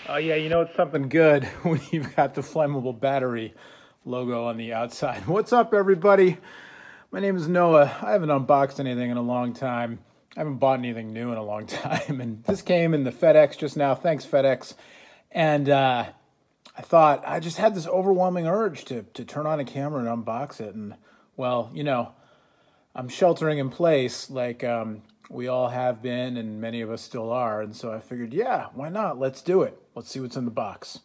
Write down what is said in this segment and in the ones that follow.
Oh yeah, you know it's something good when you've got the flammable battery logo on the outside. What's up, everybody? My name is Noah. I haven't unboxed anything in a long time. I haven't bought anything new in a long time. And this came in the FedEx just now. Thanks, FedEx. And I thought, I just had this overwhelming urge to turn on a camera and unbox it. And, well, you know, I'm sheltering in place like we all have been and many of us still are. And so I figured, yeah, why not? Let's do it. Let's see what's in the box.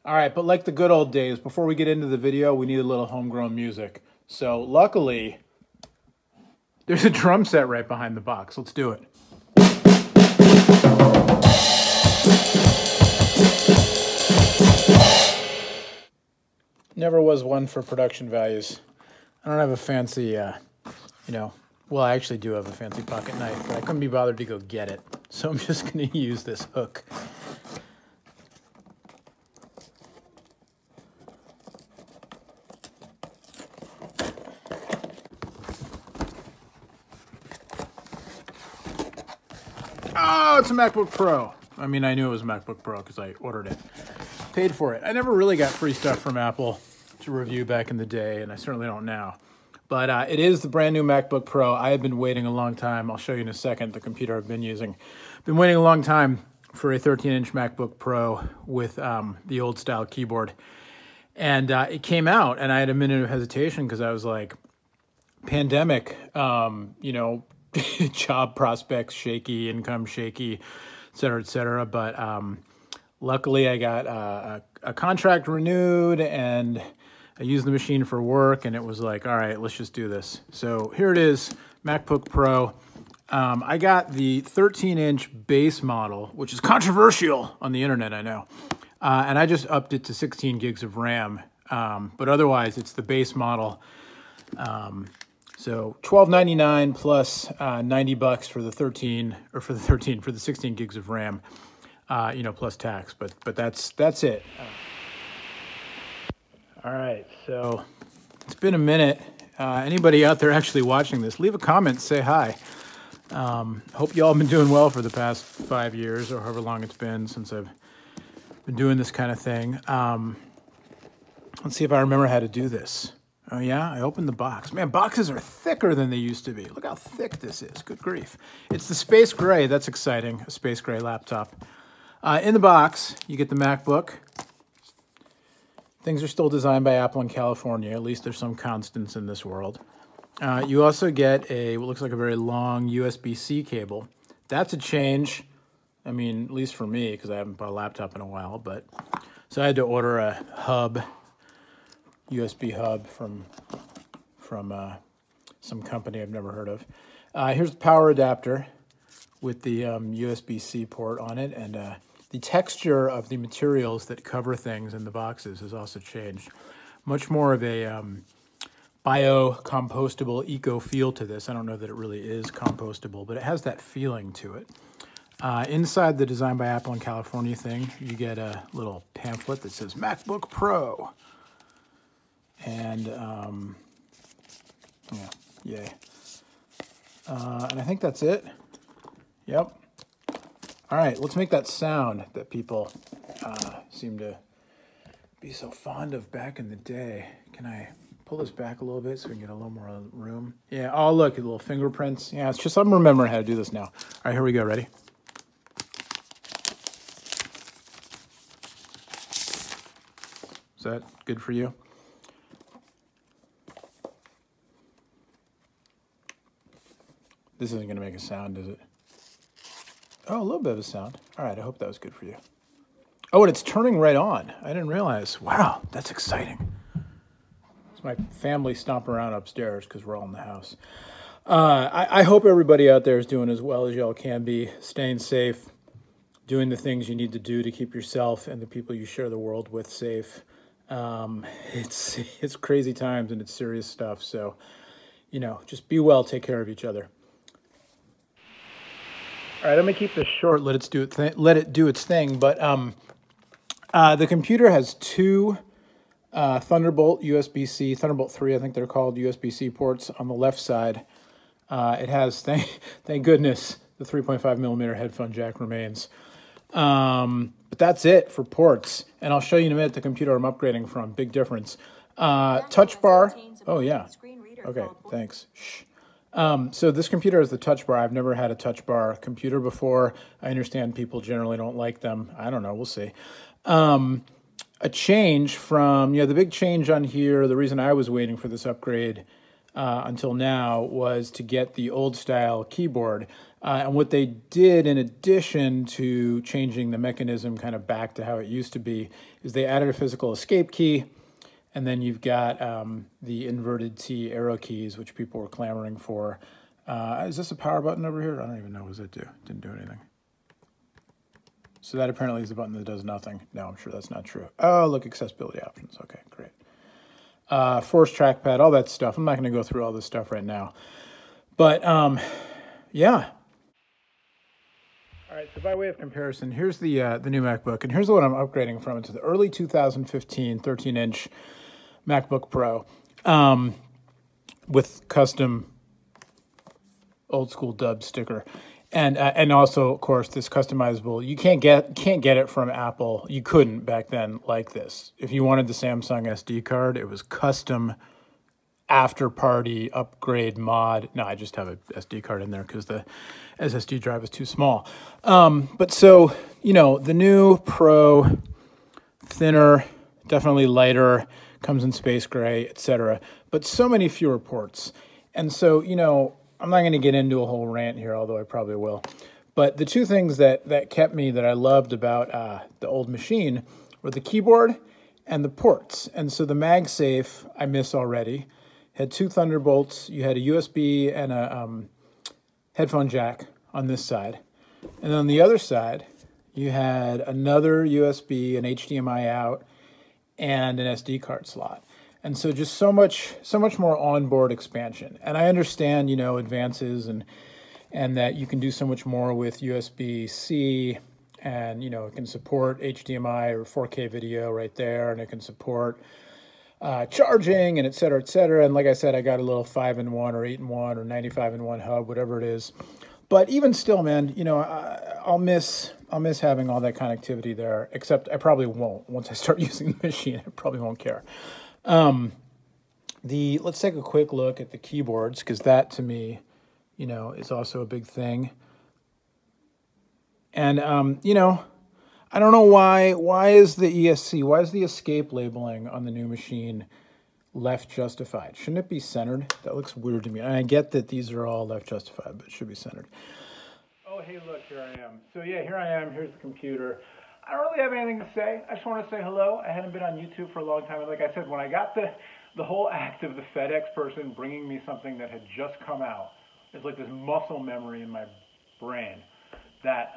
All right, but like the good old days, before we get into the video, we need a little homegrown music. So luckily, there's a drum set right behind the box. Let's do it. Never was one for production values. I don't have a fancy, well, I actually do have a fancy pocket knife, but I couldn't be bothered to go get it. So I'm just going to use this hook. Oh, it's a MacBook Pro. I mean, I knew it was a MacBook Pro because I ordered it. Paid for it. I never really got free stuff from Apple to review back in the day, and I certainly don't now. But it is the brand new MacBook Pro. I have been waiting a long time. I'll show you in a second the computer I've been using. Been waiting a long time for a 13-inch MacBook Pro with the old style keyboard. And it came out, and I had a minute of hesitation because I was like, pandemic, job prospects shaky, income shaky, et cetera, et cetera. But luckily I got a contract renewed and I used the machine for work, and it was like, all right, let's just do this. So here it is, MacBook Pro. I got the 13-inch base model, which is controversial on the internet, I know. And I just upped it to 16 gigs of RAM. But otherwise, it's the base model. So $12.99 plus $90 for the 16 gigs of RAM, plus tax. But that's it. All right, so it's been a minute. Anybody out there actually watching this, leave a comment, say hi. Hope you all been doing well for the past 5 years or however long it's been since I've been doing this kind of thing. Let's see if I remember how to do this. Oh yeah, I opened the box. Man, boxes are thicker than they used to be. Look how thick this is, good grief. It's the space gray, that's exciting, a space gray laptop. In the box, you get the MacBook. Things are still designed by Apple in California. At least there's some constants in this world. You also get what looks like a very long USB C cable. That's a change. I mean, at least for me, because I haven't bought a laptop in a while. So I had to order a hub, USB hub from some company I've never heard of. Here's the power adapter with the USB C port on it, and the texture of the materials that cover things in the boxes has also changed. Much more of a bio-compostable eco feel to this. I don't know that it really is compostable, but it has that feeling to it. Inside the Design by Apple in California thing, you get a little pamphlet that says MacBook Pro. And, yay. And I think that's it. Yep. All right, let's make that sound that people seem to be so fond of back in the day. Can I pull this back a little bit so we can get a little more room? Yeah, oh, look, little fingerprints. Yeah, it's just I'm remembering how to do this now. All right, here we go. Ready? Is that good for you? This isn't going to make a sound, is it? Oh, a little bit of a sound. All right, I hope that was good for you. Oh, and it's turning right on. I didn't realize. Wow, that's exciting. It's my family stomping around upstairs because we're all in the house. I hope everybody out there is doing as well as y'all can be, staying safe, doing the things you need to do to keep yourself and the people you share the world with safe. It's crazy times and it's serious stuff. So, just be well, take care of each other. All right, I'm gonna keep this short. Let it do its thing. But the computer has two Thunderbolt USB C, Thunderbolt 3, I think they're called, USB C ports on the left side. It has, thank goodness, the 3.5 millimeter headphone jack remains. But that's it for ports. And I'll show you in a minute the computer I'm upgrading from. Big difference. Touch bar. Oh, yeah. Okay, thanks. Shh. So this computer is the touch bar. I've never had a touch bar computer before. I understand people generally don't like them. I don't know. We'll see. A change from, the big change on here, the reason I was waiting for this upgrade until now was to get the old style keyboard. And what they did in addition to changing the mechanism kind of back to how it used to be is they added a physical escape key. And then you've got the inverted T arrow keys, which people were clamoring for. Is this a power button over here? I don't even know. What does it do? Didn't do anything. So that apparently is a button that does nothing. No, I'm sure that's not true. Oh, look, accessibility options. Okay, great. Force trackpad, all that stuff. I'm not going to go through all this stuff right now. But, yeah. All right, so by way of comparison, here's the new MacBook, and here's what I'm upgrading from. It's the early 2015 13-inch MacBook Pro with custom old school dub sticker, and also of course this customizable. You can't get it from Apple. You couldn't back then like this. If you wanted the Samsung SD card, it was custom after party upgrade mod. No, I just have a SD card in there because the SSD drive is too small. But so the new Pro, thinner, definitely lighter. Comes in space gray, etc. But so many fewer ports. And so, I'm not going to get into a whole rant here, although I probably will. But the two things that kept me, that I loved about the old machine, were the keyboard and the ports. And so the MagSafe, I miss already. Had two Thunderbolts. You had a USB and a headphone jack on this side. And then on the other side, you had another USB, an HDMI out, and an SD card slot. And so just so much more onboard expansion. And I understand, advances and that you can do so much more with USB-C, and, it can support HDMI or 4K video right there, and it can support charging and et cetera, et cetera. And like I said, I got a little 5-in-1 or 8-in-1 or 95-in-1 hub, whatever it is. But even still, man, I'll miss having all that connectivity there, except I probably won't. Once I start using the machine, I probably won't care. Let's take a quick look at the keyboards, because that to me, is also a big thing. And, I don't know why is the ESC, why is the escape labeling on the new machine left justified? Shouldn't it be centered? That looks weird to me. And I get that these are all left justified, but it should be centered. Oh, hey, look, here I am. So yeah, here I am. Here's the computer. I don't really have anything to say. I just want to say hello. I hadn't been on YouTube for a long time. And like I said, when I got the whole act of the FedEx person bringing me something that had just come out, it's like this muscle memory in my brain that,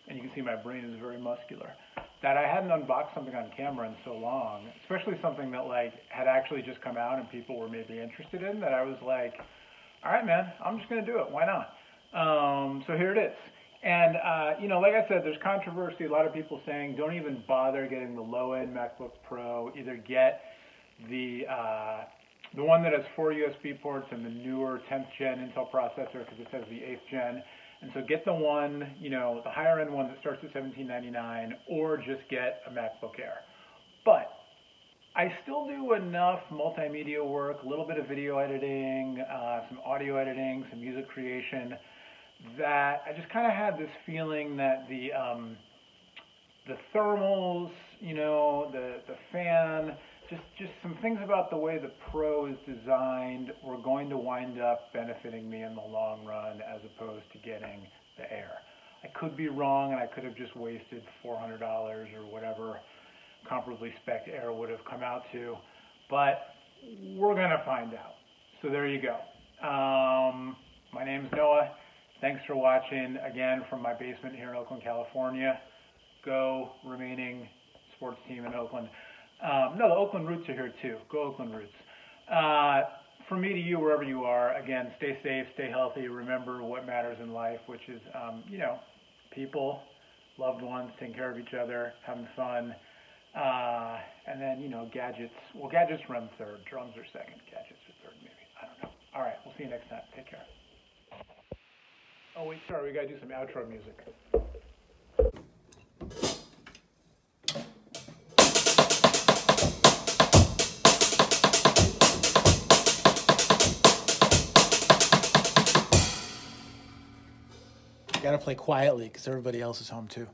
and you can see my brain is very muscular, that I hadn't unboxed something on camera in so long, especially something that had actually just come out and people were maybe interested in, that I was like, all right, man, I'm just going to do it. Why not? So here it is. And, like I said, there's controversy. A lot of people saying don't even bother getting the low-end MacBook Pro. Either get the one that has 4 USB ports and the newer 10th gen Intel processor, because it says the 8th gen. And so get the one, the higher end one that starts at $1799, or just get a MacBook Air. But I still do enough multimedia work, a little bit of video editing, some audio editing, some music creation, that I just kind of had this feeling that the thermals, the fan, just some things about the way the Pro is designed were going to wind up benefiting me in the long run, as opposed to getting the Air. I could be wrong, and I could have just wasted $400 or whatever comparably spec'd Air would have come out to, but we're going to find out. So there you go. My name's Noah. Thanks for watching, again, from my basement here in Oakland, California. Go remaining sports team in Oakland. No, the Oakland Roots are here too. Go Oakland Roots. From me to you, wherever you are, again, stay safe, stay healthy. Remember what matters in life, which is, people, loved ones, taking care of each other, having fun. And then, gadgets. Well, gadgets run third. Drums are second. Gadgets are third, maybe. I don't know. All right, we'll see you next time. Take care. Oh, wait, sorry. We got to do some outro music. Got to play quietly because everybody else is home too.